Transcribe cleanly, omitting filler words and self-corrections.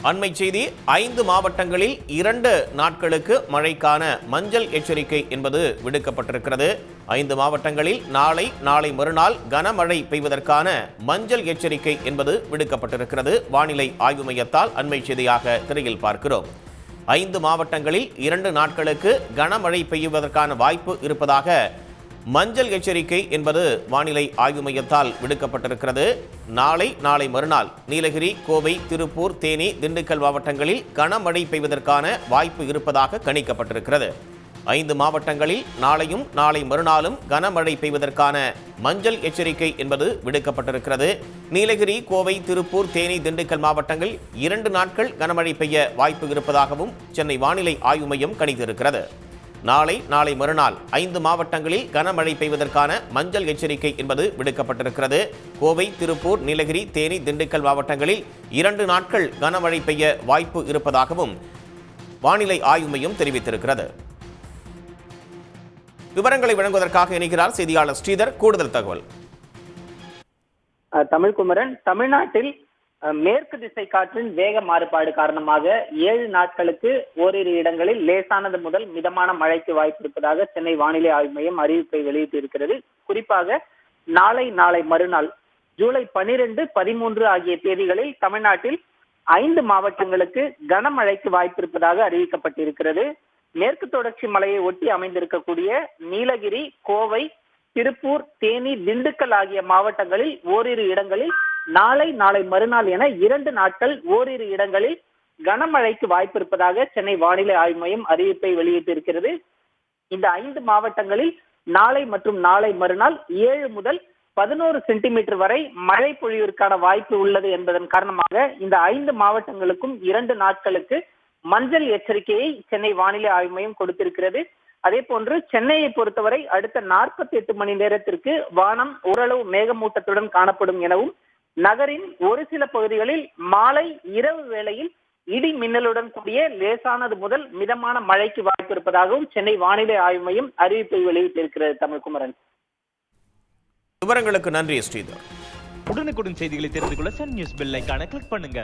அண்மை செய்தி 5 மாவட்டங்களில் 2 நாட்களுக்கு மழைக்கான மஞ்சள் எச்சரிக்கை என்பது விடுக்கப்பட்டிருக்கிறது. 5 மாவட்டங்களில் நாளை மறுநாள் கனமழை பெய்வதற்கான மஞ்சள் எச்சரிக்கை என்பது விடுக்கப்பட்டிருக்கிறது. வானிலை ஆய்வு மையத்தால் அண்மை செய்தியாக திரையில் பார்க்கிறோம். 5 மாவட்டங்களில் 2 நாட்களுக்கு கனமழை பெய்வதற்கான வாய்ப்பு இருப்பதாக மஞ்சள் எச்சரிக்கை என்பது வானிலை ஆய்வு மையத்தால் விடுக்கப்பட்டிருக்கிறது. நாளை மறுநாள் நீலகிரி, கோவை, திருப்பூர், தேனி, திண்டுக்கல் மாவட்டங்களில் கனமழை பெய்வதற்கான வாய்ப்பு இருப்பதாக கணிக்கப்பட்டிருக்கிறது. 5 மாவட்டங்களில் நாளையும் நாளை மறுநாளும் கனமழை பெய்வதற்கான மஞ்சள் எச்சரிக்கை என்பது விடுக்கப்பட்டிருக்கிறது. நீலகிரி, கோவை, திருப்பூர், தேனி, திண்டுக்கல் மாவட்டங்களில் 2 நாட்கள் கனமழை பெய்ய வாய்ப்பு இருப்பதாகவும் சென்னை வானிலை ஆய்வு மையம் கணித்திருக்கிறது. நாளை மறுநாள் 5 மாவட்டங்களில் கனமழை பெய்வதற்கான மஞ்சள் எச்சரிக்கை என்பது விடுக்கப்பட்டிருக்கிறது. கோவை, திருப்பூர், நீலகிரி, தேனி, திண்டுக்கல் மாவட்டங்களில் 2 நாட்கள் கனமழை பெய்ய வாய்ப்பு இருப்பதாகவும் வானிலை ஆய்வு மையம் தெரிவித்திருக்கிறது. விவரங்களை வழங்குவதற்காக இணைகிறார் செய்தியாளர் ஸ்ரீதர். கூடுதல் தகவல். தமிழ்குமரன், தமிழ்நாட்டில் மேற்கு திசை காற்றின் வேக மாறுபாடு காரணமாக 7 நாட்களுக்கு ஓரிரு இடங்களில் லேசானது முதல் மிதமான மழைக்கு வாய்ப்பு இருப்பதாக சென்னை வானிலை ஆய்வு மையம் அறிவிப்பை வெளியிட்டிருக்கிறது. குறிப்பாக நாளை மறுநாள் ஜூலை 12, 13 ஆகிய தேதிகளில் தமிழ்நாட்டில் 5 மாவட்டங்களுக்கு கனமழைக்கு வாய்ப்பு இருப்பதாக அறிவிக்கப்பட்டிருக்கிறது. மேற்கு தொடர்ச்சி மலையை ஒட்டி அமைந்திருக்கக்கூடிய நீலகிரி, கோவை, திருப்பூர், தேனி, திண்டுக்கல் ஆகிய மாவட்டங்களில் ஓரிரு இடங்களில் நாளை மறுநாள் என 2 நாட்கள் ஓரிரு இடங்களில் கனமழைக்கு வாய்ப்பு இருப்பதாக சென்னை வானிலை ஆய்வு மையம் அறிவிப்பை வெளியிட்டிருக்கிறது. இந்த 5 மாவட்டங்களில் நாளை மற்றும் நாளை மறுநாள் 7 முதல் 11 சென்டிமீட்டர் வரை மழை பொழிவிற்கான வாய்ப்பு உள்ளது என்பதன் காரணமாக இந்த 5 மாவட்டங்களுக்கும் 2 நாட்களுக்கு மஞ்சள் எச்சரிக்கையை சென்னை வானிலை ஆய்வு மையம் கொடுத்திருக்கிறது. அதே போன்று சென்னையை பொறுத்தவரை அடுத்த 48 மணி நேரத்திற்கு வானம் ஓரளவு மேகமூட்டத்துடன் காணப்படும் எனவும், நகரின் ஒரு சில பகுதிகளில் மாலை இரவு வேளையில் இடி மின்னலுடன் கூடிய லேசானது முதல் மிதமான மழைக்கு வாய்ப்பு இருப்பதாகவும் சென்னை வானிலை ஆய்வு மையம் அறிவிப்பை வெளியிட்டிருக்கிறது. தமிழ்குமரன், விவரங்களுக்கு நன்றி ஸ்ரீதர். உடனுக்குடன் செய்திகளை தெரிந்து கொள்ள சன் நியூஸ் பெல் ஐகானை கிளிக் பண்ணுங்க.